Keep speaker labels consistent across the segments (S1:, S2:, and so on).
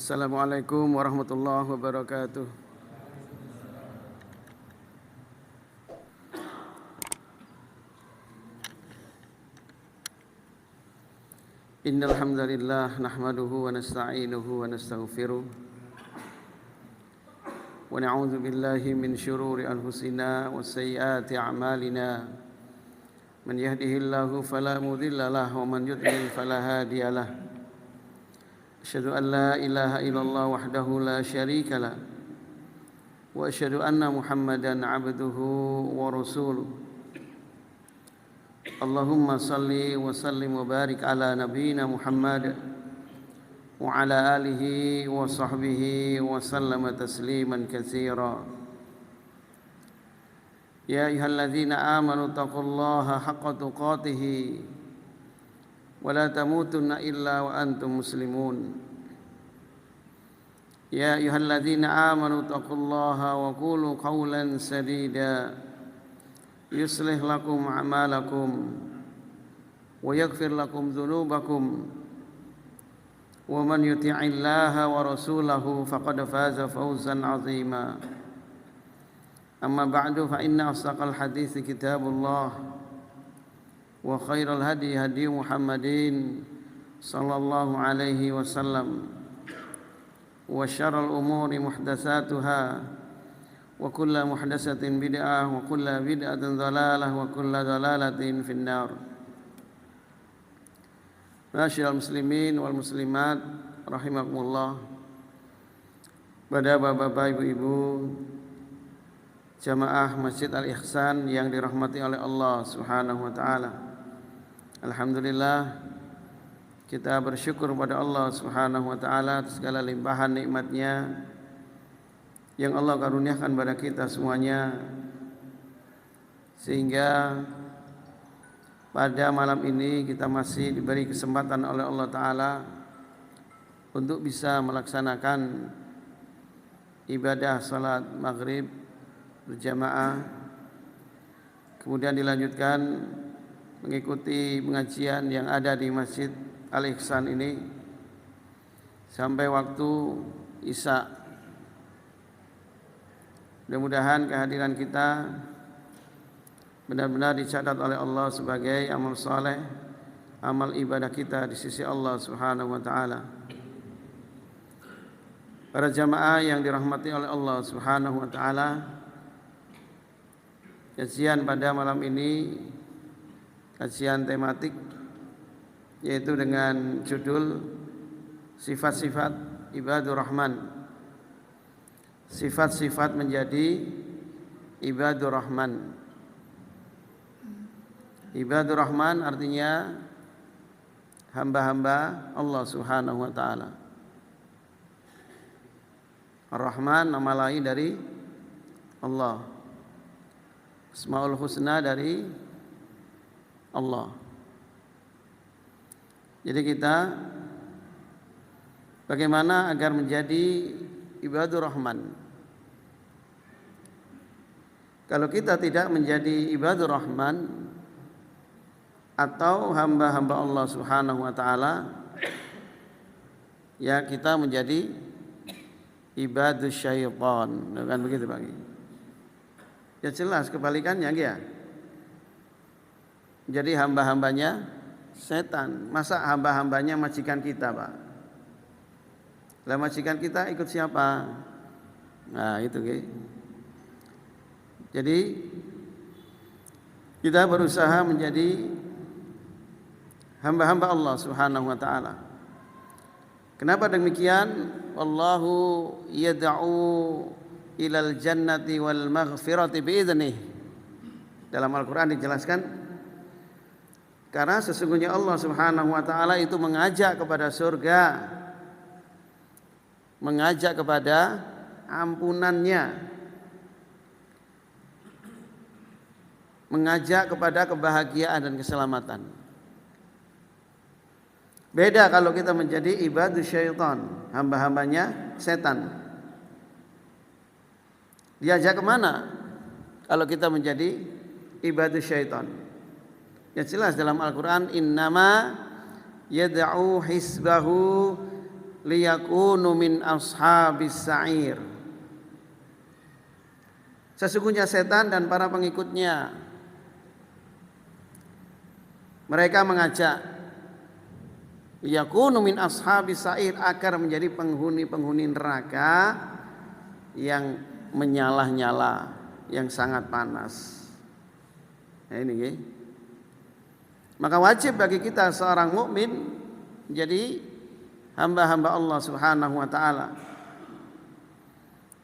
S1: Assalamualaikum warahmatullahi wabarakatuh. Innal hamdalillah nahmaduhu wa nasta'inuhu wa nastaghfiruh wa na'udzu billahi min shururi anfusina wa sayyiati a'malina. Man yahdihillahu fala mudilla lahu wa man yudlil fala hadiyalah. Asyhadu an la ilaha illallah wahdahu la syarika lah wa asyhadu anna Muhammadan abduhu wa rasuluh. Allahumma salli wa sallim wa barik ala nabiyyina Muhammad wa ala alihi wa sahbihi wa sallama tasliman katsira. Ya ayyuhalladzina amanu taqullaha haqqa tuqatih wa la tamutunna illa wa antum muslimun. Ya ayyuhalladzina amanu taqullaha wa qulu qawlan sadida yuslih lakum a'malakum wa yaghfir lakum dhunubakum wa man yuti'illaha wa rasulahu faqad faza fawzan 'azima. Amma ba'du fa inna asdaqal hadithi kitabullah wa khairal hadi hadi Muhammadin sallallahu alaihi wasallam wa syarrul umuri muhdatsatuha wa kullu muhdatsatin bid'ah wa kullu bid'atin dhalalah wa kullu dhalalatin finnar. Ma'asyiral muslimin wal muslimat rahimakumullah. Pada bapak-bapak, ibu-ibu jamaah Masjid Al-Ihsan yang dirahmati oleh Allah Subhanahu wa taala. Alhamdulillah, kita bersyukur pada Allah Subhanahu wa taala atas segala limpahan nikmat-Nya yang Allah karuniakan pada kita semuanya, sehingga pada malam ini kita masih diberi kesempatan oleh Allah taala untuk bisa melaksanakan ibadah salat maghrib berjamaah, kemudian dilanjutkan mengikuti pengajian yang ada di Masjid Al-Ihsan ini sampai waktu Isya. Mudah-mudahan kehadiran kita benar-benar dicatat oleh Allah sebagai amal saleh, amal ibadah kita di sisi Allah Subhanahu wa taala. Para jamaah yang dirahmati oleh Allah Subhanahu wa taala, kajian pada malam ini kajian tematik, yaitu dengan judul sifat-sifat ibadur rahman. Sifat-sifat menjadi ibadur rahman. Ibadur rahman artinya hamba-hamba Allah Subhanahu wa taala. Ar-Rahman nama lain dari Allah. Asmaul husna dari Allah. Jadi kita bagaimana agar menjadi ibadur rahman? Kalau kita tidak menjadi ibadur rahman atau hamba-hamba Allah Subhanahu wa taala, ya kita menjadi ibadus syaitan. Bukan begitu, Pak? Ya jelas kebalikannya ya. Jadi hamba-hambanya setan. Masa hamba-hambanya majikan kita, Pak? Lah majikan kita ikut siapa? Nah, itu gitu. Jadi kita berusaha menjadi hamba-hamba Allah Subhanahu wa taala. Kenapa demikian? Wallahu yad'u ilal jannati wal maghfirati bi'idnih. Dalam Al-Qur'an dijelaskan, karena sesungguhnya Allah Subhanahu wa taala itu mengajak kepada surga, mengajak kepada ampunannya, mengajak kepada kebahagiaan dan keselamatan. Beda kalau kita menjadi ibadus syaitan, hamba-hambanya setan. Diajak kemana kalau kita menjadi ibadus syaitan? Ya jelas dalam Al-Quran, innama yad'u hisbahu liyakunu min ashabis sa'ir. Sesungguhnya setan dan para pengikutnya mereka mengajak liyakunu min ashabis sa'ir, agar menjadi penghuni-penghuni neraka yang menyala-nyala, yang sangat panas. Nah, ini ya. Maka wajib bagi kita seorang mukmin menjadi hamba-hamba Allah Subhanahu wa taala.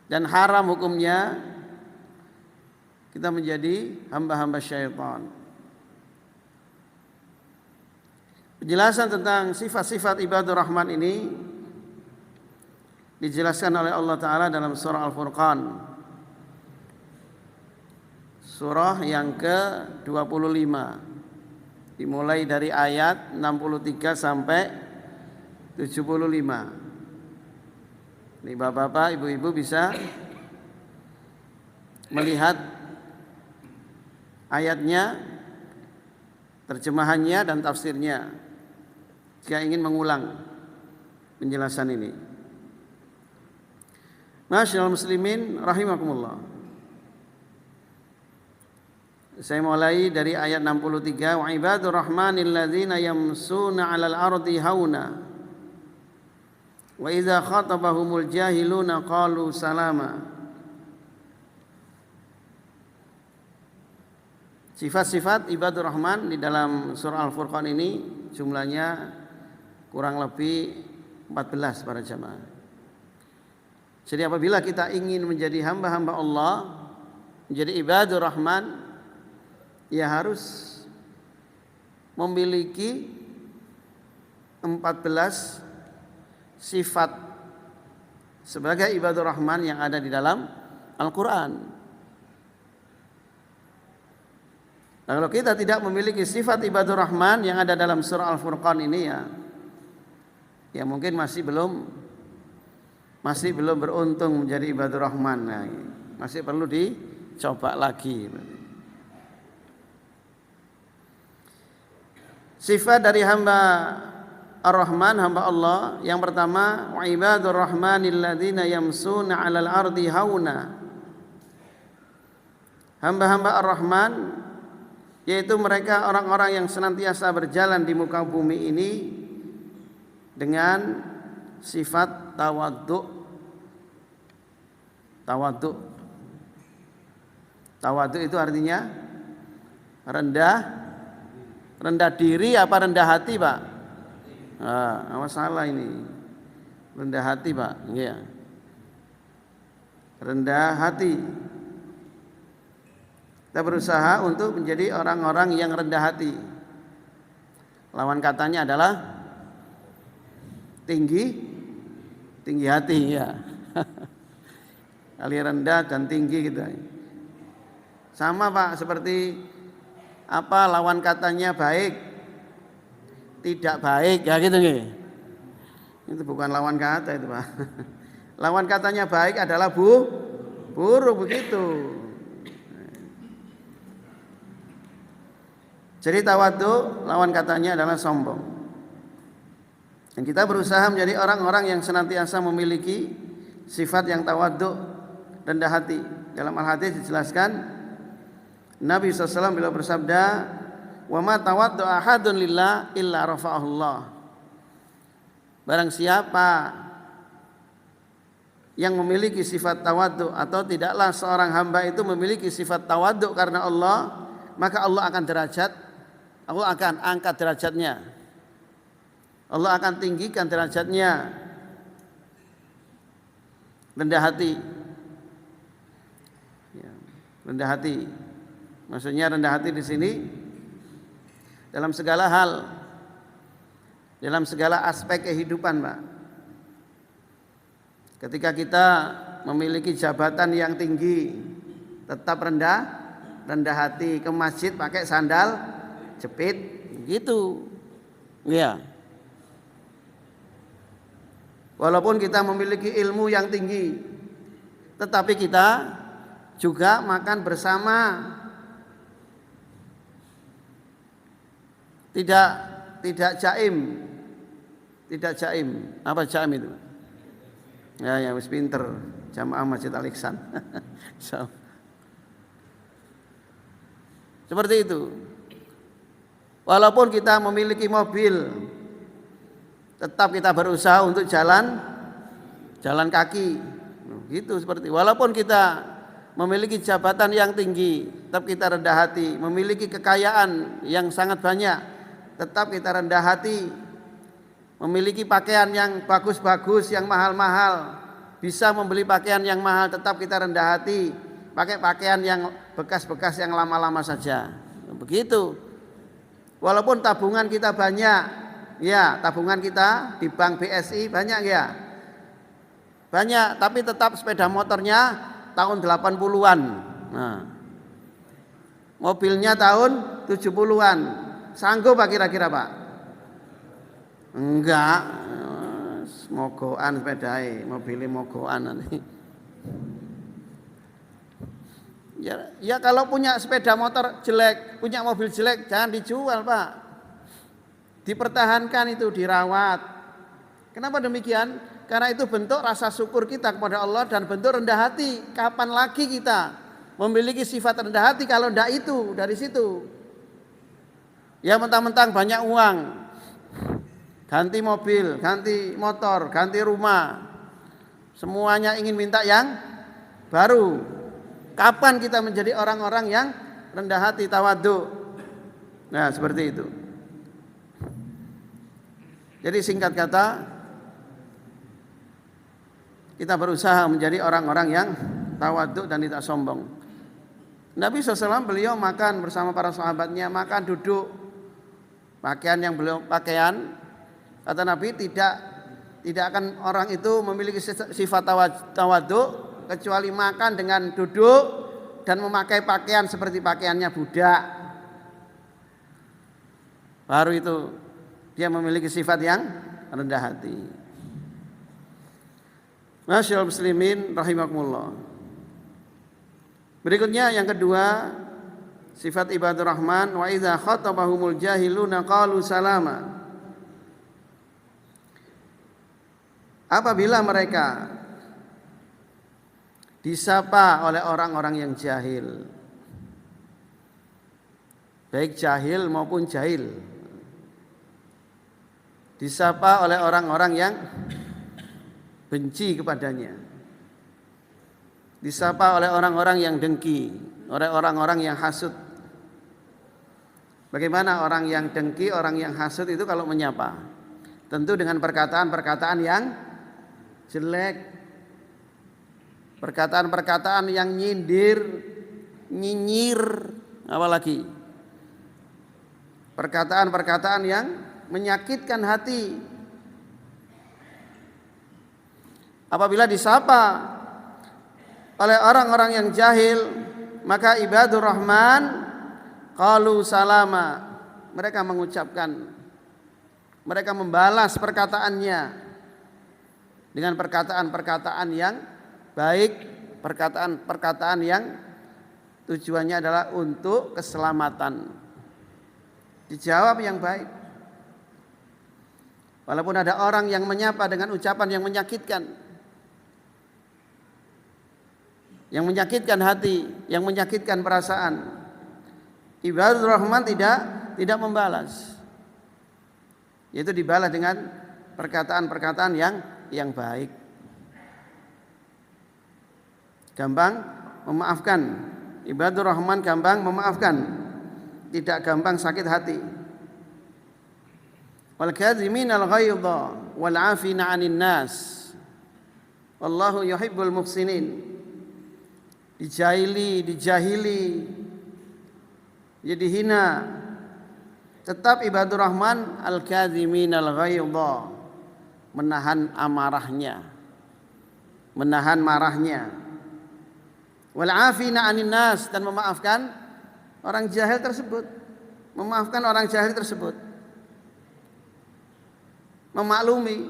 S1: Dan haram hukumnya kita menjadi hamba-hamba syaitan. Penjelasan tentang sifat-sifat ibadur rahman ini dijelaskan oleh Allah Ta'ala dalam surah Al-Furqan, surah yang ke-25, dimulai dari ayat 63 sampai 75. Ini bapak-bapak, ibu-ibu bisa melihat ayatnya, terjemahannya dan tafsirnya jika ingin mengulang penjelasan ini. Masyaallah muslimin rahimakumullah. Saya mulai dari ayat 63, wa ibadur rahmanil ladzina yamsuna 'alal ardi hauna wa idza khatabahumul jahiluna qalu salama. Sifat-sifat ibadur rahman di dalam surah Al-Furqan ini jumlahnya kurang lebih 14 para jamaah. Jadi apabila kita ingin menjadi hamba-hamba Allah, menjadi ibadur rahman, ya harus memiliki 14 sifat sebagai ibadur rahman yang ada di dalam Al-Quran. Nah, kalau kita tidak memiliki sifat ibadur rahman yang ada dalam surah Al-Furqan ini, ya mungkin masih belum beruntung menjadi ibadur rahman. Nah, masih perlu dicoba lagi. Sifat dari hamba Ar-Rahman, hamba Allah, yang pertama, wa ibadur rahmanil ladzina yamsuna 'alal ardi hauna. Hamba-hamba Ar-Rahman yaitu mereka orang-orang yang senantiasa berjalan di muka bumi ini dengan sifat tawadhu. Tawadhu itu artinya rendah diri apa rendah hati, Pak? Awas salah ini. Rendah hati, Pak. Iya. Rendah hati. Kita berusaha untuk menjadi orang-orang yang rendah hati. Lawan katanya adalah tinggi hati, ya. Kali rendah dan tinggi gitu. Sama, Pak, seperti apa lawan katanya baik, tidak baik, ya gitu nih. Itu bukan lawan kata itu, Pak. Lawan katanya baik adalah buruk begitu. Jadi tawadhu lawan katanya adalah sombong. Dan kita berusaha menjadi orang-orang yang senantiasa memiliki sifat yang tawadhu, rendah hati. Dalam Al-Hadits dijelaskan, Nabi SAW beliau bersabda, wa ma tawaddu ahadun lillah illa rafa'ahullah. Barang siapa yang memiliki sifat tawaddu, atau tidaklah seorang hamba itu memiliki sifat tawaddu karena Allah, maka Allah akan angkat derajatnya. Allah akan tinggikan derajatnya. Rendah hati. Ya, rendah hati. Maksudnya rendah hati di sini dalam segala hal, dalam segala aspek kehidupan, Pak. Ketika kita memiliki jabatan yang tinggi, tetap rendah hati. Ke masjid pakai sandal jepit, gitu. Ya. Walaupun kita memiliki ilmu yang tinggi, tetapi kita juga makan bersama. Tidak jaim, tidak jaim. Apa jaim itu? Ya wis pinter. Jamaah Masjid Al-Ihsan. Seperti itu. Walaupun kita memiliki mobil, tetap kita berusaha untuk jalan kaki. Gitu seperti. Walaupun kita memiliki jabatan yang tinggi, tetap kita rendah hati. Memiliki kekayaan yang sangat banyak, tetap kita rendah hati. Memiliki pakaian yang bagus-bagus, yang mahal-mahal, bisa membeli pakaian yang mahal, tetap kita rendah hati. Pakai pakaian yang bekas-bekas yang lama-lama saja. Begitu. Walaupun tabungan kita banyak, ya tabungan kita di bank BSI banyak ya. Banyak, tapi tetap sepeda motornya tahun 80-an. Nah, mobilnya tahun 70-an. Sanggup Pak kira-kira Pak? Enggak. Mogoan sepedai, mobilnya mogoan nanti. Ya kalau punya sepeda motor jelek, punya mobil jelek, jangan dijual Pak. Dipertahankan itu, dirawat. Kenapa demikian? Karena itu bentuk rasa syukur kita kepada Allah dan bentuk rendah hati. Kapan lagi kita memiliki sifat rendah hati kalau tidak itu dari situ? Ya mentang-mentang banyak uang, ganti mobil, ganti motor, ganti rumah, semuanya ingin minta yang baru. Kapan kita menjadi orang-orang yang rendah hati, tawadhu? Nah seperti itu. Jadi singkat kata, kita berusaha menjadi orang-orang yang tawadhu dan tidak sombong. Nabi SAW beliau makan bersama para sahabatnya, makan duduk, pakaian yang beliau pakaian. Kata Nabi tidak akan orang itu memiliki sifat tawadhu kecuali makan dengan duduk dan memakai pakaian seperti pakaiannya budak. Baru itu dia memiliki sifat yang rendah hati. Masyaallah muslimin rahimakumullah. Berikutnya yang kedua, sifat ibadur rahman, wa idza khatabahumul jahiluna qalu salama. Apabila mereka disapa oleh orang-orang yang jahil, baik jahil maupun jahil, disapa oleh orang-orang yang benci kepadanya, disapa oleh orang-orang yang dengki, oleh orang-orang yang hasud. Bagaimana orang yang dengki, orang yang hasud itu kalau menyapa? Tentu dengan perkataan-perkataan yang jelek, perkataan-perkataan yang nyindir, nyinyir, apalagi perkataan-perkataan yang menyakitkan hati. Apabila disapa oleh orang-orang yang jahil, maka ibadur rahman qalu salama. Mereka mengucapkan, mereka membalas perkataannya dengan perkataan-perkataan yang baik, perkataan-perkataan yang tujuannya adalah untuk keselamatan. Dijawab yang baik. Walaupun ada orang yang menyapa dengan ucapan yang menyakitkan, yang menyakitkan hati, yang menyakitkan perasaan, ibadur rahman tidak membalas. Yaitu dibalas dengan perkataan-perkataan yang baik. Gampang memaafkan. Ibadur rahman gampang memaafkan, tidak gampang sakit hati. Wal kadhiminal ghaidha wal 'afina 'anil nas. Wallahu yuhibbul muhsinin. Dijahili, jadi hina, tetap ibadur rahman al-kadhiminal ghaidha, menahan amarahnya, menahan marahnya. Wal 'afina 'anil nas, dan memaafkan orang jahil tersebut, memaafkan orang jahil tersebut, memaklumi.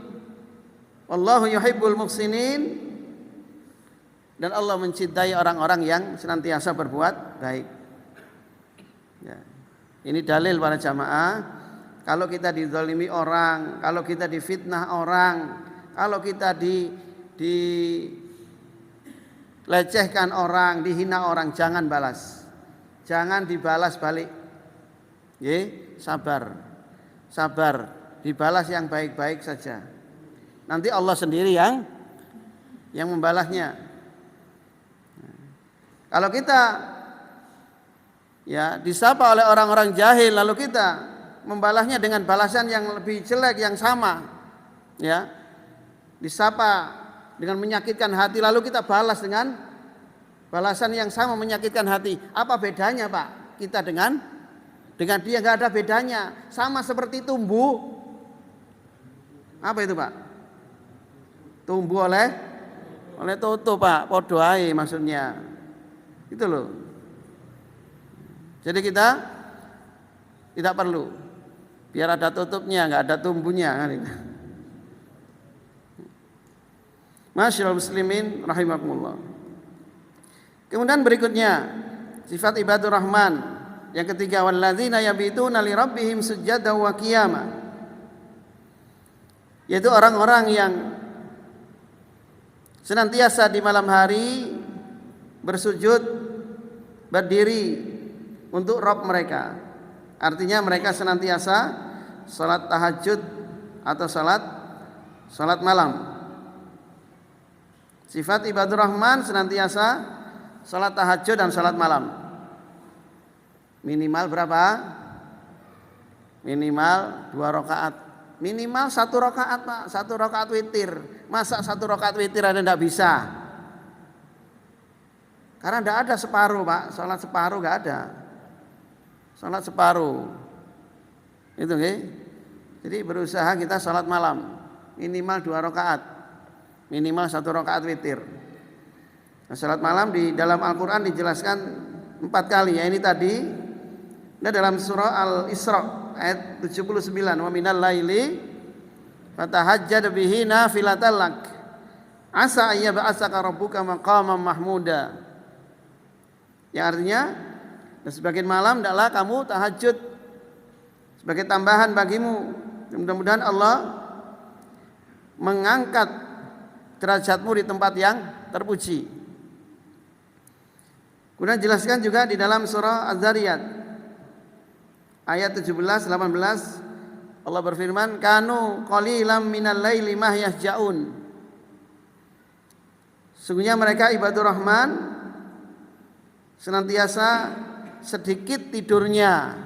S1: Wallahu yuhibbul muhsinin, dan Allah mencintai orang-orang yang senantiasa berbuat baik. Ya. Ini dalil para jamaah kalau kita dizalimi orang, kalau kita difitnah orang, kalau kita dilecehkan orang, dihina orang, jangan balas. Jangan dibalas balik. Sabar. Sabar, dibalas yang baik-baik saja. Nanti Allah sendiri yang membalasnya. Kalau kita disapa oleh orang-orang jahil lalu kita membalasnya dengan balasan yang lebih jelek yang sama, disapa dengan menyakitkan hati lalu kita balas dengan balasan yang sama menyakitkan hati. Apa bedanya, Pak? Kita dengan dia nggak ada bedanya, sama seperti tumbuh. Apa itu, Pak? Tumbuh oleh tutup, Pak. Podo ae maksudnya. Itu loh. Jadi kita tidak perlu biar ada tutupnya, nggak ada tumbuhnya kan itu. Masyaallah muslimin rahimakumullah. Kemudian berikutnya sifat ibadur rahman yang ketiga, walladzina yabituna li rabbihim sujada wa qiyama, yaitu orang-orang yang senantiasa di malam hari bersujud, berdiri untuk Rabb mereka. Artinya mereka senantiasa salat tahajud atau salat malam. Sifat ibadur rahman senantiasa salat tahajud dan salat malam. Minimal berapa? Minimal 2 rakaat. Minimal 1 rakaat, Pak. 1 rakaat witir. Masa 1 rakaat witir Anda tidak bisa? Karena tidak ada separuh, Pak. Salat separuh tidak ada. Salat separuh. Itu nggih. Jadi berusaha kita salat malam. Minimal 2 rakaat. Minimal 1 rakaat witir. Nah, salat malam di dalam Al-Quran dijelaskan 4 kali. Ya ini tadi. Nah, dalam surah Al-Isra ayat 79, wa minal laili fatahajjad bihi nafilatan lak asa ayyab'asaka rabbuka maqaman mahmuda. Ya artinya sebagian malam hendaklah kamu tahajud sebagai tambahan bagimu. Mudah-mudahan Allah mengangkat derajatmu di tempat yang terpuji. Kemudian jelaskan juga di dalam surah Az-Zariyat ayat 17-18 Allah berfirman, kanu qalilan minal laili ma yahjaun. Sungguhnya mereka ibadur rahman senantiasa sedikit tidurnya,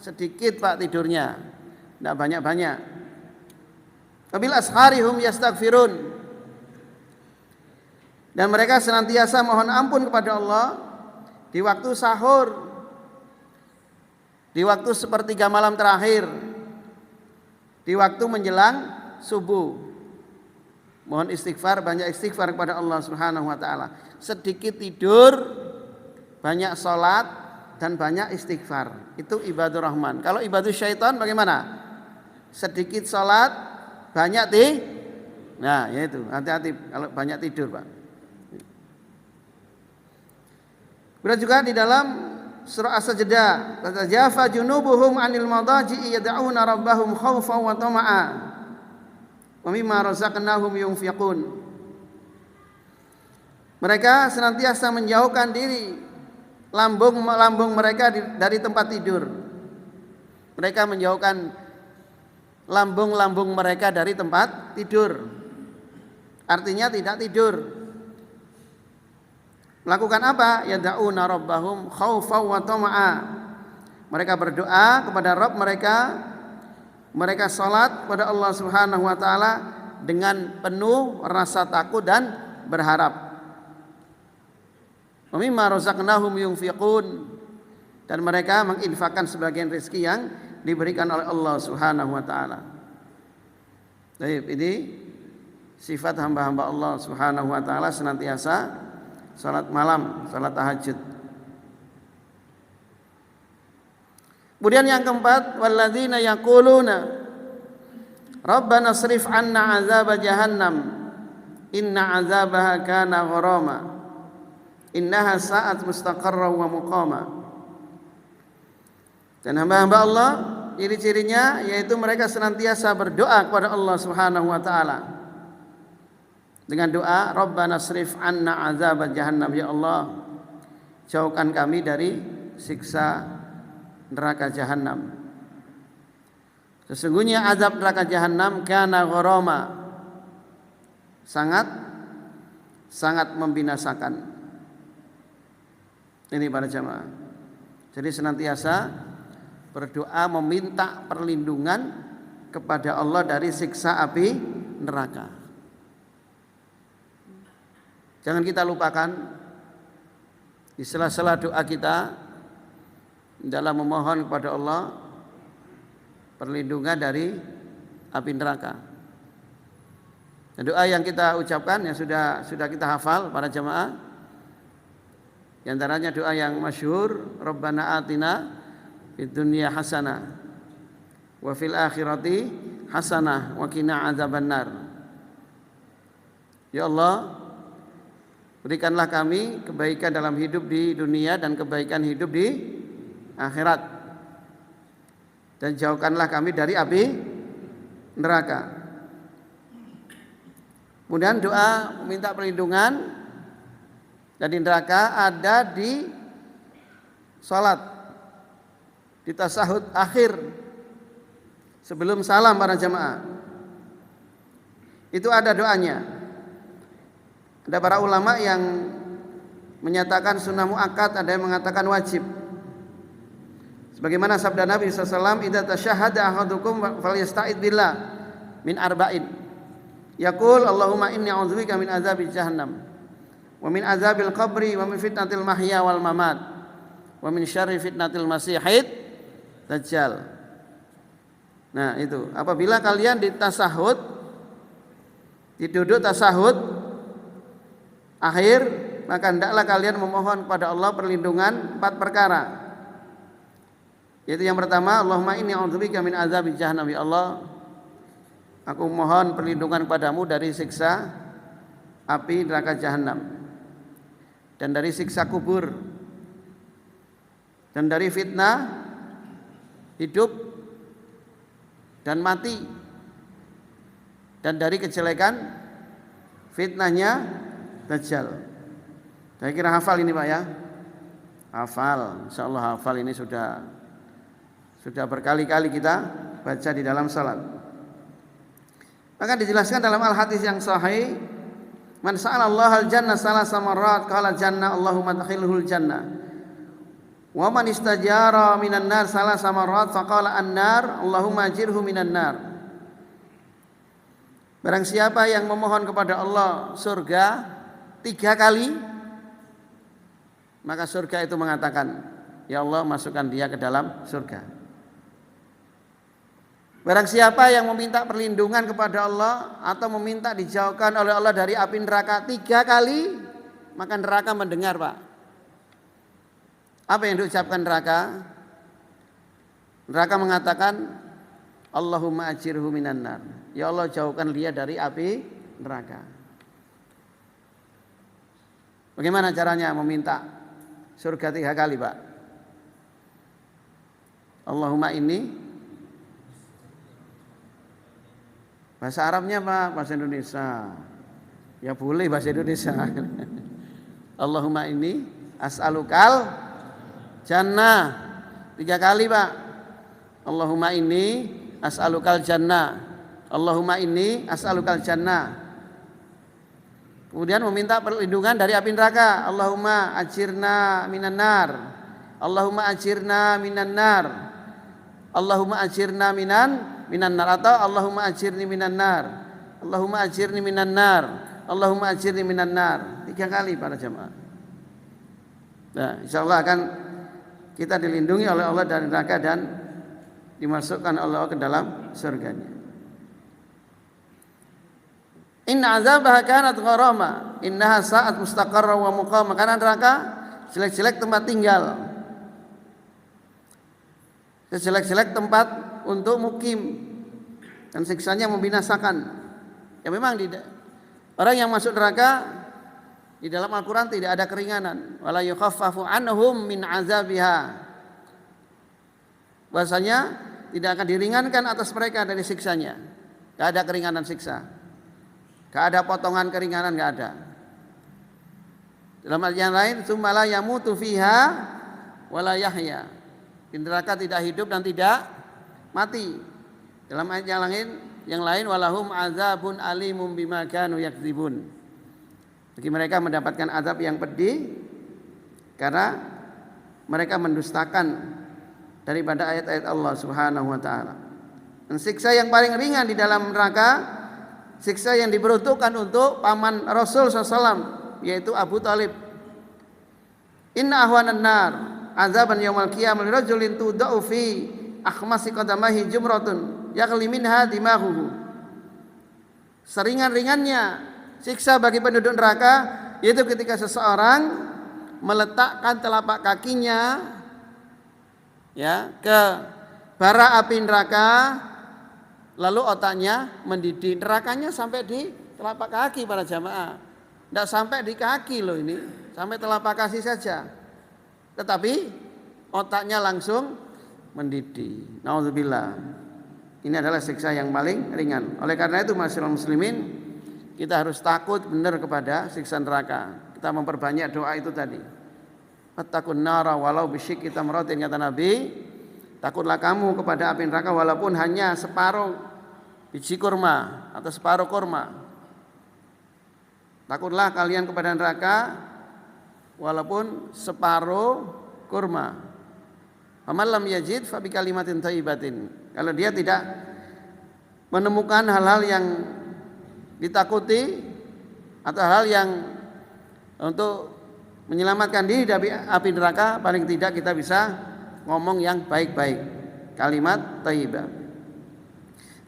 S1: sedikit Pak tidurnya, tidak banyak-banyak. Wabil asharihum yastaghfirun, dan mereka senantiasa mohon ampun kepada Allah di waktu sahur, di waktu sepertiga malam terakhir, di waktu menjelang subuh. Mohon istighfar, banyak istighfar kepada Allah Subhanahu wa taala. Sedikit tidur, banyak sholat dan banyak istighfar. Itu ibadur rahman. Kalau ibadur syaitan bagaimana? Sedikit sholat, banyak nah yaitu hati-hati kalau banyak tidur, Pak. Kemudian juga di dalam surah As-Sajdah, tatajafa junubuhum 'anil madaji'i yad'una rabbahum khaufan wa tama'a wa mimma razaqnahum yunfiqun. Mereka senantiasa menjauhkan diri lambung mereka dari tempat tidur. Mereka menjauhkan lambung mereka dari tempat tidur. Artinya tidak tidur. Melakukan apa? Yad'una rabbahum khaufan wa tama'a. Mereka berdoa kepada Rabb mereka. Mereka salat kepada Allah Subhanahu wa taala dengan penuh rasa takut dan berharap. Wa mimma razaqnahum yunfiqun, dan mereka menginfakkan sebagian rezeki yang diberikan oleh Allah Subhanahu wa taala. Baik, ini sifat hamba-hamba Allah Subhanahu wa taala senantiasa salat malam, salat tahajud. Kemudian yang keempat, walladzina yaquluna rabbana srif 'anna 'adzaba jahannam inna 'adzabaha kana gharama innaha sa'at mustaqarran wa muqama. Dan hamba-hamba Allah ciri-cirinya yaitu mereka senantiasa berdoa kepada Allah Subhanahu wa taala. Dengan doa, Rabbana srif anna azab jahannam, ya Allah, jauhkan kami dari siksa neraka jahanam. Sesungguhnya azab neraka jahanam kana gharama, sangat membinasakan. Ini para jamaah. Jadi senantiasa berdoa meminta perlindungan kepada Allah dari siksa api neraka. Jangan kita lupakan di sela-sela doa kita dalam memohon kepada Allah perlindungan dari api neraka. Dan doa yang kita ucapkan yang sudah kita hafal para jamaah, di antaranya doa yang masyhur, Rabbana atina fid dunya hasanah wa fil akhirati hasanah wa qina adzabannar. Ya Allah, berikanlah kami kebaikan dalam hidup di dunia dan kebaikan hidup di akhirat, dan jauhkanlah kami dari api neraka. Kemudian doa meminta perlindungan dari neraka ada di salat, di tasyahud akhir sebelum salam para jemaah. Itu ada doanya. Ada para ulama yang menyatakan sunnah muakkad, ada yang mengatakan wajib. Sebagaimana sabda Nabi SAW, idza tasyahhada ahadukum falyasta'id billah min arba'in. Yaqul Allahumma inni a'udzubika min azabil jahannam wa min azabil qabri wa min fitnatil mahya wal mamat wa min syarri fitnatil masihid dajjal. Nah, itu apabila kalian di tasahud, di duduk tasahud akhir, maka hendaklah kalian memohon kepada Allah perlindungan 4 perkara. Yaitu yang pertama, Allahumma inni a'udzubika min azabil jahannam, ya Allah, aku mohon perlindungan kepadamu dari siksa api neraka jahanam, dan dari siksa kubur, dan dari fitnah hidup dan mati, dan dari kejelekan fitnahnya Dajjal. Saya kira hafal ini Pak ya. Hafal, insyaallah hafal ini sudah berkali-kali kita baca di dalam salat. Maka dijelaskan dalam al-hadis yang sahih, man sa'ala Allah al-jannah salasa marrat qala jannah Allahumma adkhilhul jannah. Wa man istajara minan nar salasa marrat faqala an-nar Allahumma ajirhu minan nar. Barang siapa yang memohon kepada Allah surga 3 kali, maka surga itu mengatakan, ya Allah, masukkan dia ke dalam surga. Barang siapa yang meminta perlindungan kepada Allah atau meminta dijauhkan oleh Allah dari api neraka 3 kali, maka neraka mendengar Pak. Apa yang diucapkan neraka? Neraka mengatakan, Allahumma ajirhu minan nar. Ya Allah, jauhkan dia dari api neraka. Bagaimana caranya meminta surga 3 kali Pak? Allahumma inni, bahasa Arabnya Pak, bahasa Indonesia. Ya boleh bahasa Indonesia. Allahumma inni as'alukal jannah 3 kali Pak. Allahumma inni as'alukal jannah. Allahumma inni as'alukal jannah. Kemudian meminta perlindungan dari api neraka. Allahumma ajirna minan nar. Allahumma ajirna minan nar. Allahumma ajirna minan nar, atau Allahumma ajirni minan nar. Allahumma ajirni minan nar. Allahumma ajirni minan nar. 3 kali para jemaah. Nah, insyaallah akan kita dilindungi oleh Allah dari neraka dan dimasukkan oleh Allah ke dalam surganya. Inna azabaha kanat gharama, innaha sa'at mustaqarra wa muqama. Karena neraka jelek-jelek tempat tinggal, sejelek-jelek tempat untuk mukim, dan siksanya membinasakan. Ya memang orang yang masuk neraka di dalam Al-Quran tidak ada keringanan. Wala yukhaffafu anhum min azabiha. Bahasanya tidak akan diringankan atas mereka dari siksanya. Gak ada keringanan siksa, gak ada potongan keringanan, gak ada. Dalam ayat yang lain, tsumma la yamutu fiha wala yahya. Di neraka tidak hidup dan tidak mati. Dalam ayat yang lain walahum azabun alimum bima kanu yakdzibun. Bagi mereka mendapatkan azab yang pedih karena mereka mendustakan daripada ayat-ayat Allah Subhanahu wa taala. Dan siksa yang paling ringan di dalam neraka, siksa yang diperuntukkan untuk paman Rasul SAW, yaitu Abu Talib. Inna ahwanan nar azaban yaumal qiyamah lirajulin tudau fi akhmasi qadamahi jumratun yaghli minha dimahuhu. Seringan-ringannya siksa bagi penduduk neraka yaitu ketika seseorang meletakkan telapak kakinya ke bara api neraka, lalu otaknya mendidih. Nerakanya sampai di telapak kaki para jamaah, tidak sampai di kaki loh ini, sampai telapak kaki saja. Tetapi otaknya langsung mendidih. Nauzubillah. Ini adalah siksa yang paling ringan. Oleh karena itu masyarakat muslimin, kita harus takut benar kepada siksa neraka. Kita memperbanyak doa itu tadi. Attaqun nara walau bisyikki tamratin, kata Nabi, takutlah kamu kepada api neraka walaupun hanya separuh biji kurma atau separuh kurma. Takutlah kalian kepada neraka walaupun separuh kurma. Faman lam yajid fa bi kalimatin thayyibatin. Kalau dia tidak menemukan hal-hal yang ditakuti atau hal yang untuk menyelamatkan diri dari api neraka, paling tidak kita bisa ngomong yang baik-baik, kalimat thayyibah.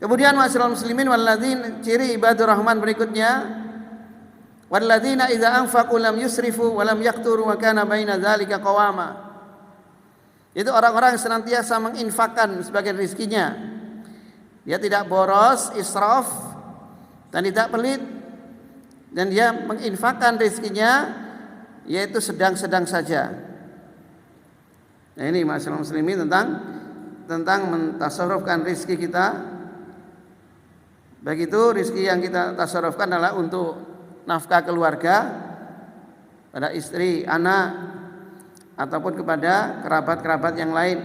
S1: Kemudian masyarakat muslimin walladzina, ciri ibadur rahman berikutnya, walladzina idza anfaqu lam yusrifu wa lam yaqturu wa kana baina dzalika qawama. Itu orang-orang yang senantiasa menginfakkan sebagian rezekinya. Dia tidak boros, israf, dan tidak pelit, dan dia menginfakkan rezekinya yaitu sedang-sedang saja. Nah, ini masalah muslimin tentang mentasarrufkan rezeki kita. Baik itu rezeki yang kita tasarrufkan adalah untuk nafkah keluarga, pada istri, anak, ataupun kepada kerabat-kerabat yang lain.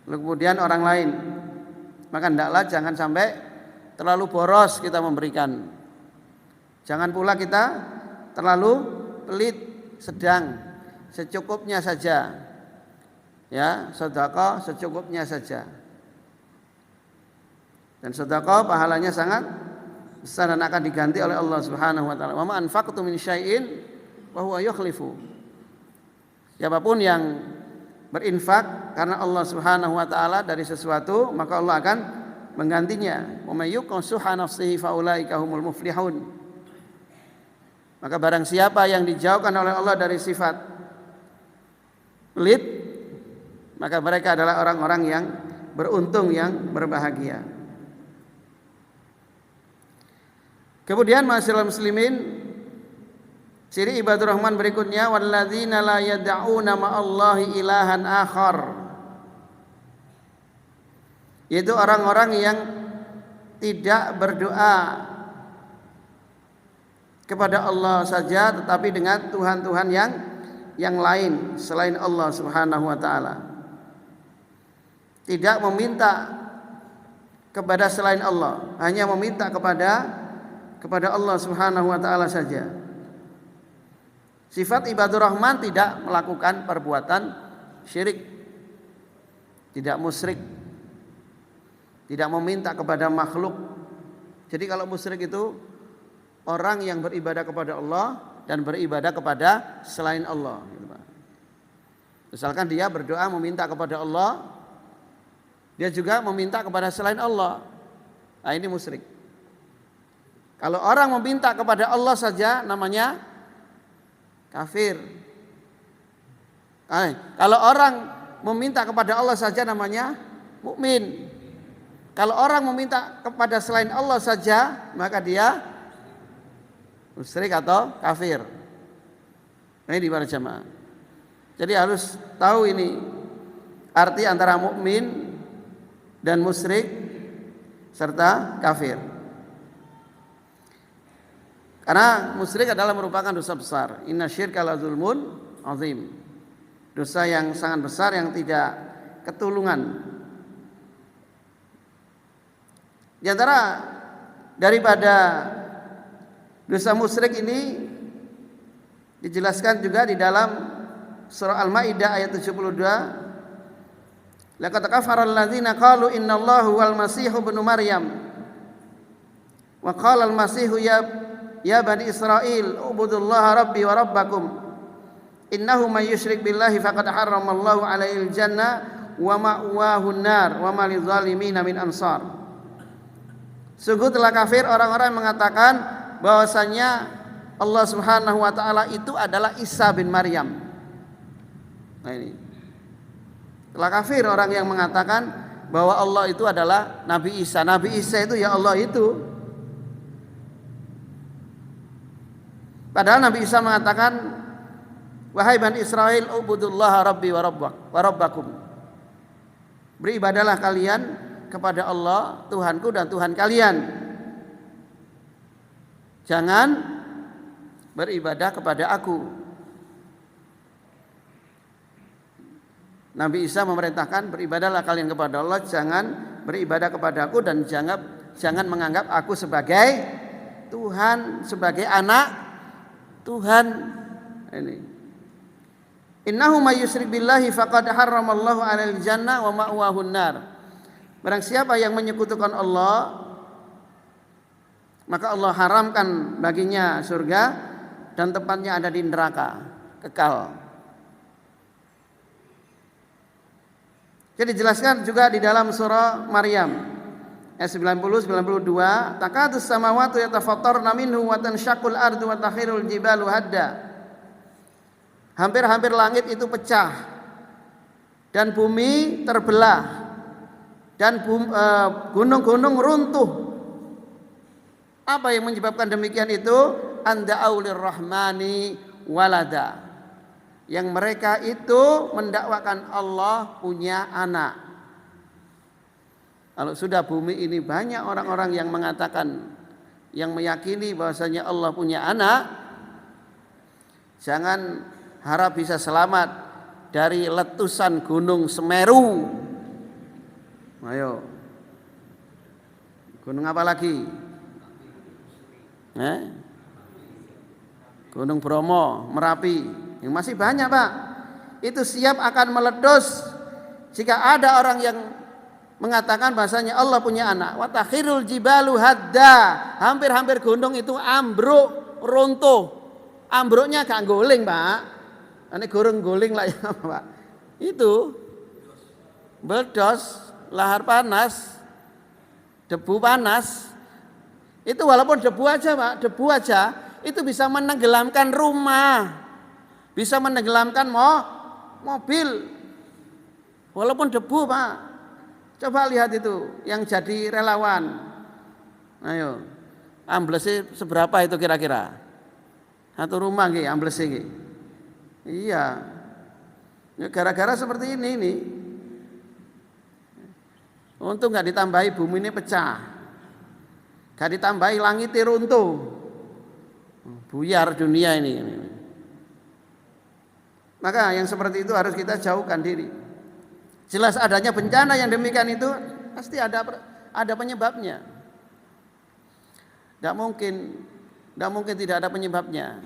S1: Lalu kemudian orang lain. Maka hendaklah jangan sampai terlalu boros kita memberikan. Jangan pula kita terlalu pelit, sedang, secukupnya saja. Ya, sedekah secukupnya saja. Dan sedekah pahalanya sangat besar dan akan diganti oleh Allah Subhanahu wa taala. Wa ma anfaqtum min syai'in wa huwa yukhlifu. Siapapun yang berinfak karena Allah Subhanahu wa taala dari sesuatu, maka Allah akan menggantinya. Wa may yuqsuha nafsihi fa ulaika humul muflihun. Maka barang siapa yang dijauhkan oleh Allah dari sifat pelit, maka mereka adalah orang-orang yang beruntung, yang berbahagia. Kemudian masyaallah muslimin, ciri ibadur rahman berikutnya, walladzina la yad'una ma'allahi ilahan akhar. Yaitu orang-orang yang tidak berdoa kepada Allah saja, tetapi dengan Tuhan-Tuhan yang lain selain Allah Subhanahu wa taala. Tidak meminta kepada selain Allah, hanya meminta kepada Allah Subhanahu wa taala saja. Sifat ibadur rahman tidak melakukan perbuatan syirik, tidak musyrik, tidak meminta kepada makhluk. Jadi kalau musyrik itu orang yang beribadah kepada Allah dan beribadah kepada selain Allah. Misalkan dia berdoa meminta kepada Allah, dia juga meminta kepada selain Allah. Nah, ini musyrik. Kalau orang meminta kepada Allah saja namanya kafir. Kalau orang meminta kepada Allah saja namanya mukmin. Kalau orang meminta kepada selain Allah saja, maka dia musyrik atau kafir. Nah, ini para jamaah. Jadi harus tahu ini arti antara mukmin dan musyrik serta kafir. Karena musyrik adalah merupakan dosa besar. Inna syirka la zulmun azim. Dosa yang sangat besar yang tidak ketulungan. Di antara daripada dosa musyrik ini dijelaskan juga di dalam surah Al-Maidah ayat 72. Laqad kafara alladziina qalu innallahu wal masiihu ibnu Maryam. Wa qala al-masiihu ya bani Israil ubudullaha rabbi wa rabbakum innahu may yusyrik billahi faqad harramallahu alaihil jannah wa ma'wahun nar wa ma lidzalimin min ansar. Sungguh telah kafir orang-orang yang mengatakan bahwasanya Allah Subhanahu wa taala itu adalah Isa bin Maryam. Nah ini. Telah kafir orang yang mengatakan bahwa Allah itu adalah Nabi Isa. Nabi Isa itu ya Allah itu. Padahal Nabi Isa mengatakan, wahai Bani Israel, ubudullaha rabbi wa rabbakum. Beribadalah kalian kepada Allah, Tuhanku dan Tuhan kalian. Jangan beribadah kepada aku. Nabi Isa memerintahkan beribadahlah kalian kepada Allah, jangan beribadah kepada aku dan jangan menganggap aku sebagai Tuhan, sebagai anak Tuhan. Ini. Innahu may yusyrik billahi faqad harramallahu 'alal jannah wa ma'wahun nar. Barang siapa yang menyekutukan Allah, maka Allah haramkan baginya surga dan tempatnya ada di neraka kekal. Jadi dijelaskan juga di dalam surah Maryam ayat 90-92, takadus samawati yatafattarna minhu wa tanshaqqul ardu wa takhirul jibalu hadda. Hampir-hampir langit itu pecah dan bumi terbelah dan gunung-gunung runtuh. Apa yang menyebabkan demikian itu? Anda'u lirrahmani walada. Yang mereka itu mendakwakan Allah punya anak. Kalau sudah bumi ini banyak orang-orang yang mengatakan, yang meyakini bahwasanya Allah punya anak, jangan harap bisa selamat dari letusan gunung Semeru. Ayo, gunung apa lagi? Gunung Bromo, Merapi, yang masih banyak Pak. Itu siap akan meletus jika ada orang yang mengatakan bahasanya Allah punya anak. Wa takhirul jibalu hadda. Hampir-hampir gunung itu ambruk, runtuh. Ambruknya gak guling, Pak. Ini gurung guling lah ya, Pak. Itu meledos, lahar panas, debu panas. Itu walaupun debu aja, Pak, debu aja itu bisa menenggelamkan rumah. Bisa menenggelamkan mobil. Walaupun debu, Pak. Coba lihat itu yang jadi relawan. Ayo, amblesnya seberapa itu kira-kira? Satu rumah nggih amblesnya nggih. Iya. Ya, gara-gara seperti ini nih. Untung nggak ditambahi bumi ini pecah. Nggak ditambahi langitnya runtuh. Buyar dunia ini. Maka yang seperti itu harus kita jauhkan diri. Jelas adanya bencana yang demikian itu pasti ada penyebabnya. Tidak mungkin tidak ada penyebabnya.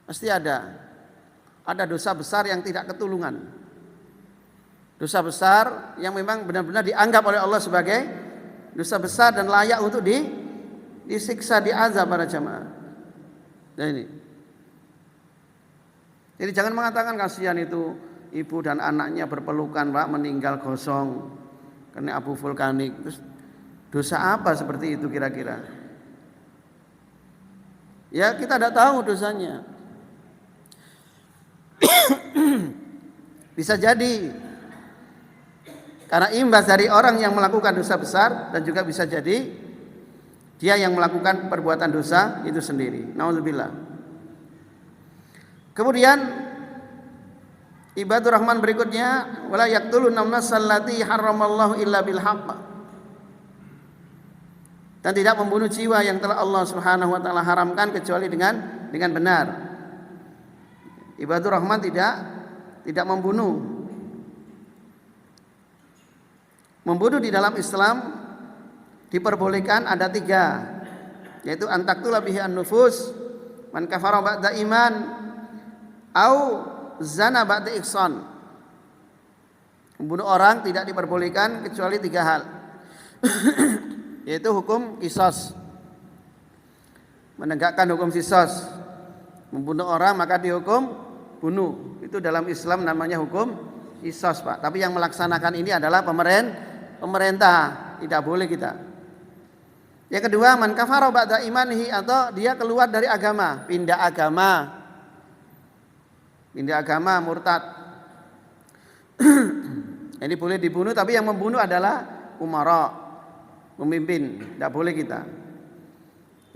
S1: Pasti ada dosa besar yang tidak ketulungan. Dosa besar yang memang benar-benar dianggap oleh Allah sebagai dosa besar dan layak untuk disiksa, diazab para jamaah. Nah ini. Jadi jangan mengatakan kasihan itu ibu dan anaknya berpelukan, Pak, meninggal gosong kena abu vulkanik. Terus dosa apa seperti itu kira-kira? Ya kita tidak tahu dosanya. Bisa jadi karena imbas dari orang yang melakukan dosa besar, dan juga bisa jadi dia yang melakukan perbuatan dosa itu sendiri. Nauzubillah. Kemudian Ibadur Rahman berikutnya, wala yaqtuluna an-nafsal lati harramallahu illa bil haqq. Dan tidak membunuh jiwa yang telah Allah Subhanahu wa taala haramkan kecuali dengan benar. Ibadur Rahman tidak membunuh. Membunuh di dalam Islam diperbolehkan ada 3, yaitu antaktula bihi an-nufus, man kafara ba'da iman, au zana ba'da ihsan. Membunuh orang tidak diperbolehkan kecuali 3 hal. Yaitu hukum qisas. Menegakkan hukum qisas. Membunuh orang maka dihukum bunuh. Itu dalam Islam namanya hukum qisas, Pak. Tapi yang melaksanakan ini adalah pemerintah. Tidak boleh kita. Yang kedua, man kafara ba'da imanihi, atau dia keluar dari agama, pindah agama, murtad. Ini boleh dibunuh, tapi yang membunuh adalah umara, pemimpin. Tidak boleh kita.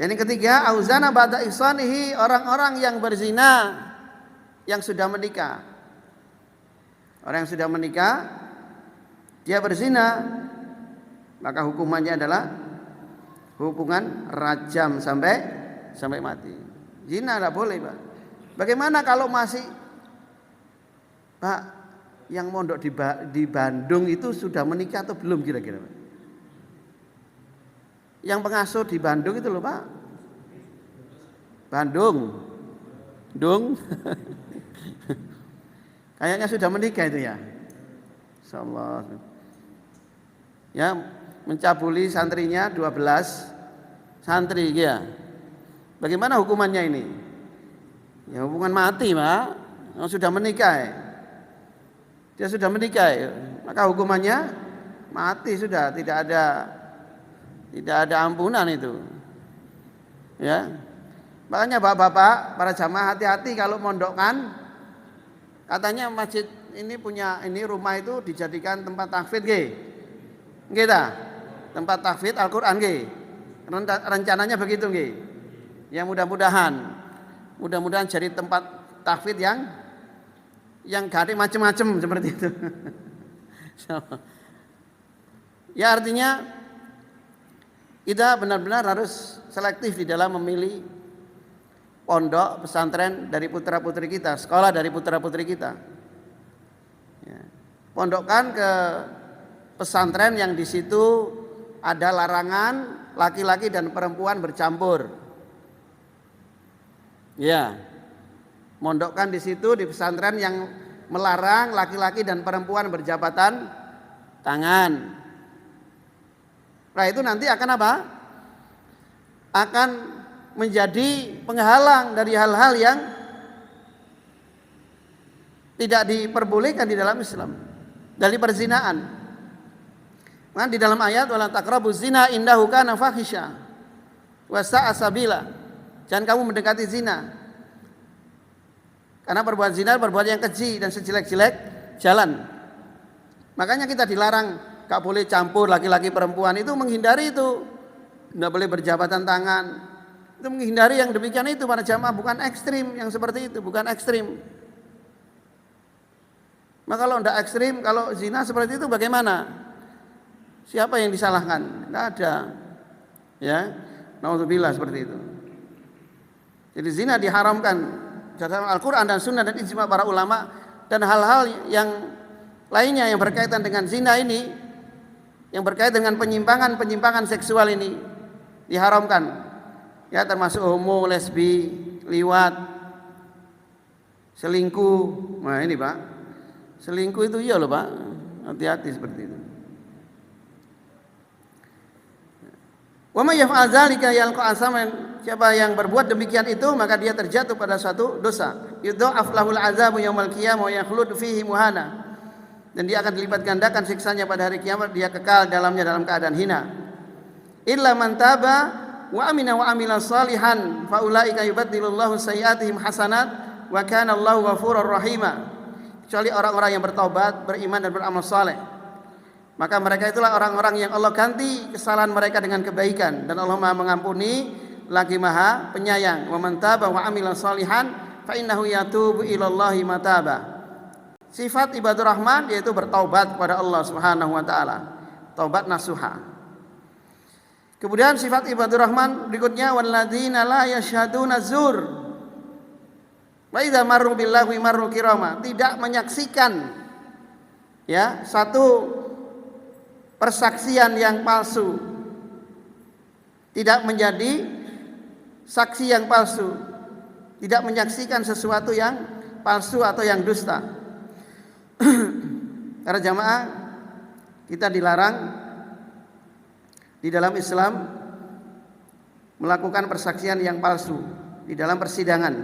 S1: Yang ketiga, auzana ba'da ihsanihi, orang-orang yang berzina yang sudah menikah. Orang yang sudah menikah dia berzina, maka hukumannya adalah hukuman rajam sampai mati. Zina tidak boleh, Pak. Bagaimana kalau masih, Pak, yang mondok di Bandung itu sudah menikah atau belum kira-kira, Pak? Yang pengasuh di Bandung itu loh, Pak. Bandung. Kayaknya sudah menikah itu ya. Insyaallah. Ya, mencabuli santrinya 12 santri ya. Bagaimana hukumannya ini? Ya hukuman mati, Pak. Yang sudah menikah. Dia sudah menikah, maka hukumannya mati sudah, tidak ada ampunan itu. Ya. Makanya bapak-bapak, para jamaah hati-hati kalau mondokkan. Katanya masjid ini rumah itu dijadikan tempat tahfidz nggih. Nggih ta? Tempat tahfidz Al-Qur'an nggih. Rencananya begitu nggih. Ya mudah-mudahan jadi tempat tahfidz yang gak ada macam-macam seperti itu. Ya artinya kita benar-benar harus selektif di dalam memilih pondok pesantren dari putra-putri kita, sekolah dari putra-putri kita. Ya. Pondokkan ke pesantren yang di situ ada larangan laki-laki dan perempuan bercampur. Ya. Mondokkan di situ di pesantren yang melarang laki-laki dan perempuan berjabatan tangan. Nah itu nanti akan apa? Akan menjadi penghalang dari hal-hal yang tidak diperbolehkan di dalam Islam, dari perzinaan. Kan di dalam ayat wala taqrabuz zina innahu kana fahisha wa sa'a sabila. Jangan kamu mendekati zina. Karena perbuatan zina perbuatan yang keji dan sejelek-jelek jalan. Makanya kita dilarang, gak boleh campur laki-laki perempuan, itu menghindari itu. Tidak boleh berjabatan tangan. Itu menghindari yang demikian itu para jamaah, bukan ekstrim yang seperti itu, bukan ekstrim. Maka kalau tidak ekstrim, kalau zina seperti itu bagaimana? Siapa yang disalahkan? Tidak ada. Ya, naudzubillah seperti itu. Jadi zina diharamkan dalam Al-Quran dan Sunnah dan ijma para ulama, dan hal-hal yang lainnya yang berkaitan dengan zina ini, yang berkaitan dengan penyimpangan seksual ini diharamkan. Ya termasuk homo, lesbi, liwat, selingkuh. Nah ini Pak, selingkuh itu iya loh Pak, hati-hati seperti itu. Wa may yaf'al dzalika yalqa asaman, siapa yang berbuat demikian itu maka dia terjatuh pada suatu dosa. Yudha'af lahul azabu yaumil qiyamah wa yakhlud fihi muhana. Dan dia akan dilipat gandakan siksanya pada hari kiamat, dia kekal dalamnya dalam keadaan hina. Illa man taba wa amina wa amila salihan fa ulaika yubaddilullahu sayyi'atihim hasanat wa kana Allahu ghafurur rahima. Kecuali orang-orang yang bertaubat, beriman dan beramal saleh, maka mereka itulah orang-orang yang Allah ganti kesalahan mereka dengan kebaikan, dan Allah Maha mengampuni lagi Maha penyayang. Wa man taba wa amila salihan fa innahu yatubu ilallahi mataba. Sifat ibadur rahman yaitu bertaubat kepada Allah Subhanahu wa taala, taubat nasuha. Kemudian sifat ibadur rahman berikutnya walladzina la yashhaduna zur wa idza marru billahi marru kirama, tidak menyaksikan ya satu persaksian yang palsu, tidak menjadi saksi yang palsu, tidak menyaksikan sesuatu yang palsu atau yang dusta. Para jamaah, kita dilarang di dalam Islam melakukan persaksian yang palsu di dalam persidangan.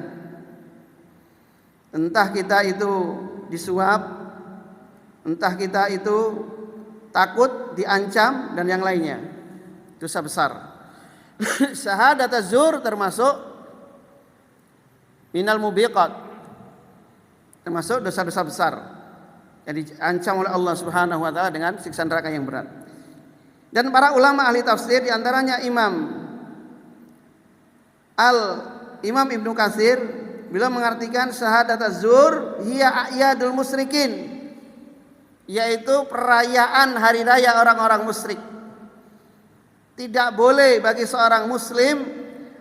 S1: Entah kita itu disuap, entah kita itu takut, diancam dan yang lainnya. Dosa besar. Syahadat az-zur termasuk minal mubiqat, termasuk dosa-dosa besar yang diancam oleh Allah Subhanahu wa taala dengan siksa neraka yang berat. Dan para ulama ahli tafsir diantaranya Imam Ibnu Katsir beliau mengartikan syahadat az-zur hiya a'yadul musyrikin, yaitu perayaan hari raya orang-orang musyrik. Tidak boleh bagi seorang muslim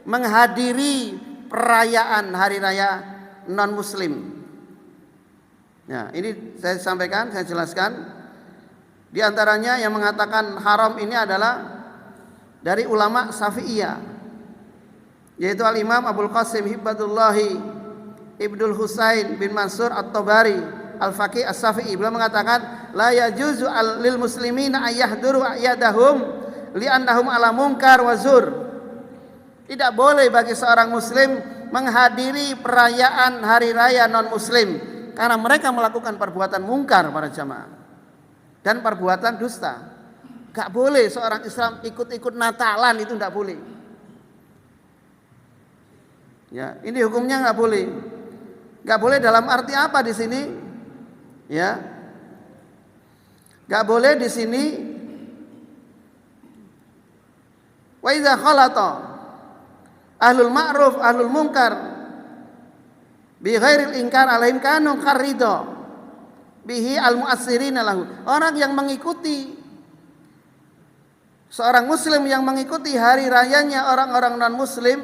S1: menghadiri perayaan hari raya non muslim. Ya, ini saya sampaikan, saya jelaskan. Di antaranya yang mengatakan haram ini adalah dari ulama Syafi'iyah, yaitu Al-Imam Abul Qasim Hibbatullahi Ibnul Husain bin Mansur At-Tabari Al-Faqih As-Syafi'i. Beliau mengatakan la yajuzu lil muslimina ayyahduru a'yadahum li'annahum ala munkar wa zur. Tidak boleh bagi seorang muslim menghadiri perayaan hari raya non muslim karena mereka melakukan perbuatan mungkar para jamaah dan perbuatan dusta. Gak boleh seorang Islam ikut-ikut Natalan, itu tidak boleh. Ya, ini hukumnya gak boleh. Gak boleh dalam arti apa di sini? Ya, gak boleh di sini. Wa idza khalata ahlul ma'ruf ahlul munkar bi ghairil inkar alaihim kanu kharida bihi al mu'assirina lahu. Orang yang mengikuti, seorang muslim yang mengikuti hari rayanya orang-orang non muslim,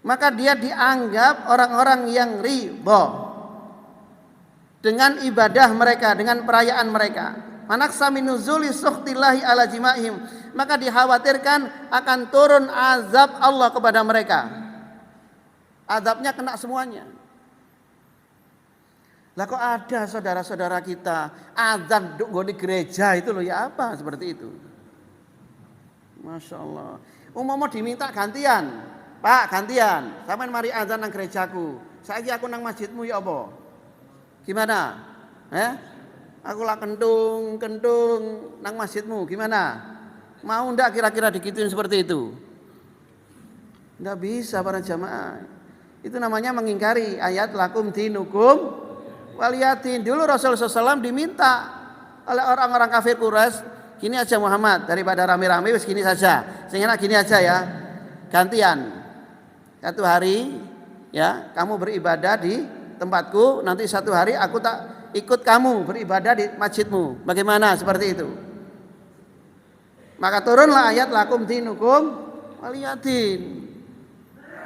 S1: maka dia dianggap orang-orang yang ridha dengan ibadah mereka, dengan perayaan mereka. Manaksa min nuzuli sukhtillahi ala jima'ihim, maka dikhawatirkan akan turun azab Allah kepada mereka. Azabnya kena semuanya. Lah kok ada saudara-saudara kita azan di gereja itu loh, ya apa seperti itu? Masya Allah. Umpama diminta gantian, Pak gantian, sampean mari azan nang gerejaku, saiki aku nang masjidmu ya apa? Gimana? Aku lah kentung nang masjidmu, gimana? Mau ndak kira-kira digituin seperti itu? Ndak bisa para jamaah. Itu namanya mengingkari ayat lakum dinukum waliyatin. Dulu Rasulullah SAW diminta oleh orang-orang kafir Quraisy, gini aja Muhammad, daripada rame-rame wis gini saja. Sehingga gini aja ya, gantian. Satu hari ya kamu beribadah di tempatku, nanti satu hari aku tak ikut kamu beribadah di masjidmu. Bagaimana seperti itu? Maka turunlah ayat lakum dinukum waliyatin.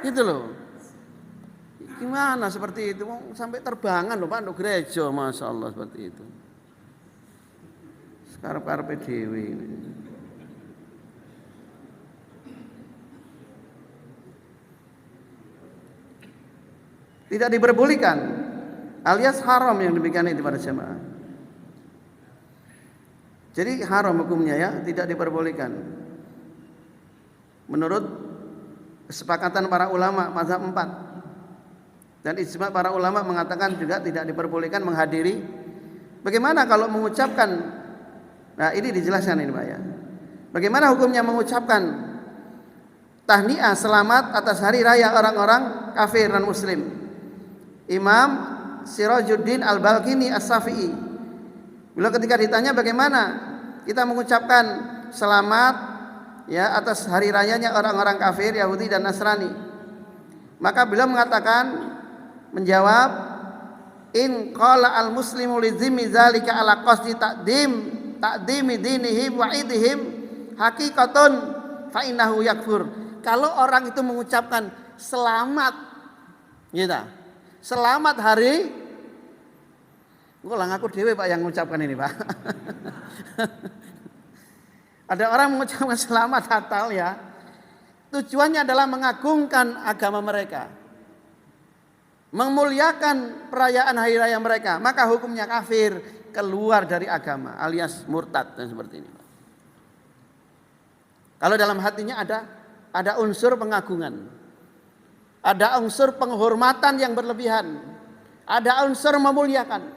S1: Gitu loh. Gimana seperti itu? Sampai terbangan loh Pak untuk gereja, Masya Allah seperti itu. Sekarang dewi. Tidak diperbolehkan, alias haram yang demikian itu pada jemaah. Jadi haram hukumnya ya, tidak diperbolehkan. Menurut kesepakatan para ulama mazhab 4 dan ijma para ulama mengatakan juga tidak diperbolehkan menghadiri. Bagaimana kalau mengucapkan? Nah ini dijelaskan ini Pak ya. Bagaimana hukumnya mengucapkan tahniah selamat atas hari raya orang-orang kafir dan muslim? Imam Sirajuddin Al-Balkini As-Syafi'i, beliau ketika ditanya bagaimana kita mengucapkan selamat ya atas hari rayanya orang-orang kafir Yahudi dan Nasrani, maka beliau mengatakan, menjawab, in qala al muslimu li zimmi zalika ala qasdi ta'dimi dinihim wa idihim haqiqatun fa innahu yakfur. Kalau orang itu mengucapkan selamat gitu. Selamat hari, kok lah ngaku dhewe Pak yang mengucapkan ini Pak. Ada orang mengucapkan selamat Natal ya. Tujuannya adalah mengagungkan agama mereka, memuliakan perayaan hari raya mereka, maka hukumnya kafir, keluar dari agama alias murtad dan seperti ini. Kalau dalam hatinya ada unsur pengagungan, ada unsur penghormatan yang berlebihan, ada unsur memuliakan.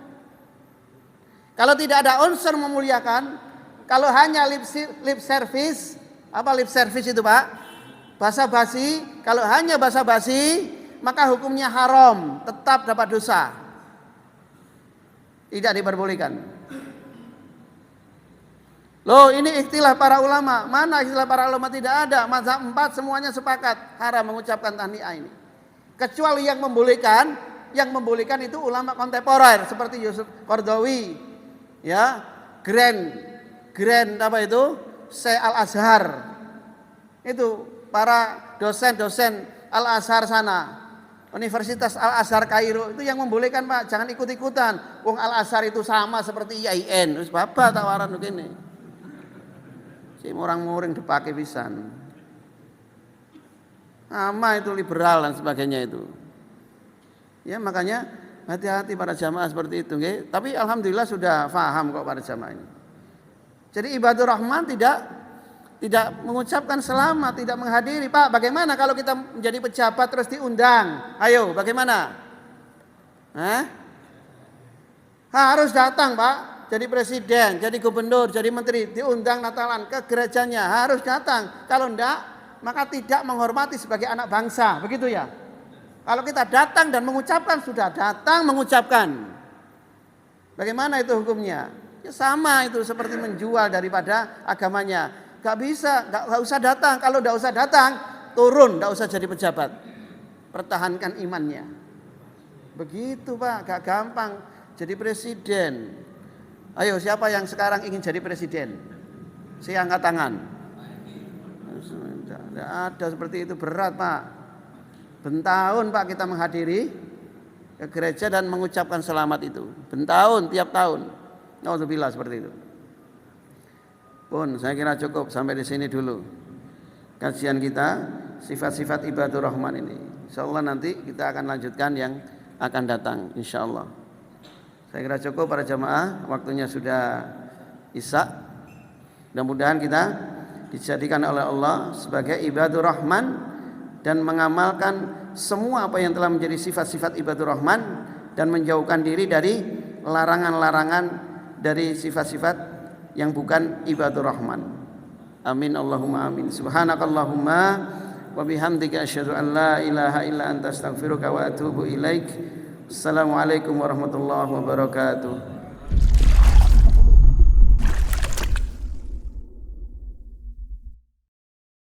S1: Kalau tidak ada unsur memuliakan, kalau hanya lip service, apa lip service itu Pak? Basa-basi, kalau hanya basa-basi maka hukumnya haram, tetap dapat dosa. Tidak diperbolehkan. Loh, ini istilah para ulama. Mana istilah para ulama? Tidak ada. Mazhab 4 semuanya sepakat haram mengucapkan tahniah ini. Kecuali yang membolehkan itu ulama kontemporer seperti Yusuf Qaradawi, ya, Grand apa itu? Syekh Al-Azhar. Itu para dosen-dosen Al-Azhar sana, Universitas Al-Azhar Kairo, itu yang membolehkan Pak, jangan ikut-ikutan. Wong Al-Azhar itu sama seperti IAIN, wis bapak tawaran begini. Si orang-orang dipakai pisan. Sama itu liberal dan sebagainya itu. Ya makanya hati-hati para jamaah seperti itu, nggih. Tapi alhamdulillah sudah paham kok para jamaah ini. Jadi ibadur rahman tidak mengucapkan selamat, tidak menghadiri. Pak, bagaimana kalau kita menjadi pejabat terus diundang? Ayo, bagaimana? Harus datang Pak, jadi presiden, jadi gubernur, jadi menteri, diundang Natalan ke gerejanya, harus datang. Kalau enggak, maka tidak menghormati sebagai anak bangsa, begitu ya. Kalau kita datang dan mengucapkan, sudah datang mengucapkan. Bagaimana itu hukumnya? Ya sama itu, seperti menjual daripada agamanya. Gak bisa, gak usah datang. Kalau gak usah datang, turun, gak usah jadi pejabat. Pertahankan imannya. Begitu Pak, gak gampang jadi presiden. Ayo, siapa yang sekarang ingin jadi presiden? Saya angkat tangan. Tidak ada seperti itu, berat Pak. Bentahun Pak kita menghadiri ke gereja dan mengucapkan selamat itu. Bentahun tiap tahun. Alhamdulillah seperti itu. Pun saya kira cukup sampai di sini dulu kajian kita sifat-sifat ibadur rahman ini. Insyaallah nanti kita akan lanjutkan yang akan datang insyaallah. Saya kira cukup para jamaah, waktunya sudah isya. Mudah-mudahan kita dijadikan oleh Allah sebagai ibadur rahman dan mengamalkan semua apa yang telah menjadi sifat-sifat ibadur rahman dan menjauhkan diri dari larangan-larangan dari sifat-sifat yang bukan ibadur rahman. Amin Allahumma amin. Subhanakallahumma wa bihamdika asyhadu an la ilaha illa anta astaghfiruka wa atubu ilaik. Assalamualaikum warahmatullahi wabarakatuh.